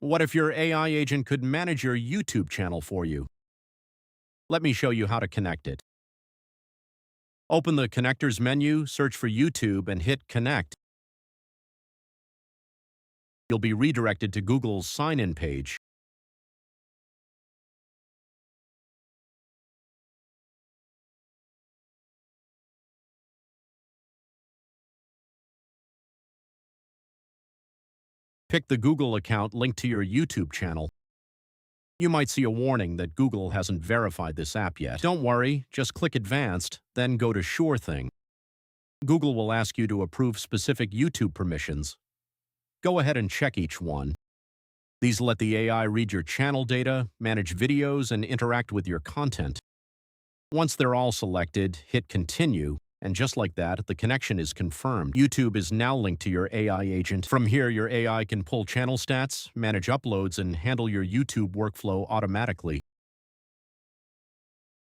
What if your AI agent could manage your YouTube channel for you? Let me show you how to connect it. Open the Connectors menu, search for YouTube, and hit Connect. You'll be redirected to Google's sign-in page. Pick the Google account linked to your YouTube channel. You might see a warning that Google hasn't verified this app yet. Don't worry, just click Advanced, then go to SureThing. Google will ask you to approve specific YouTube permissions. Go ahead and check each one. These let the AI read your channel data, manage videos, and interact with your content. Once they're all selected, hit Continue, and just like that, the connection is confirmed. YouTube is now linked to your AI agent. From here, your AI can pull channel stats, manage uploads, and handle your YouTube workflow automatically.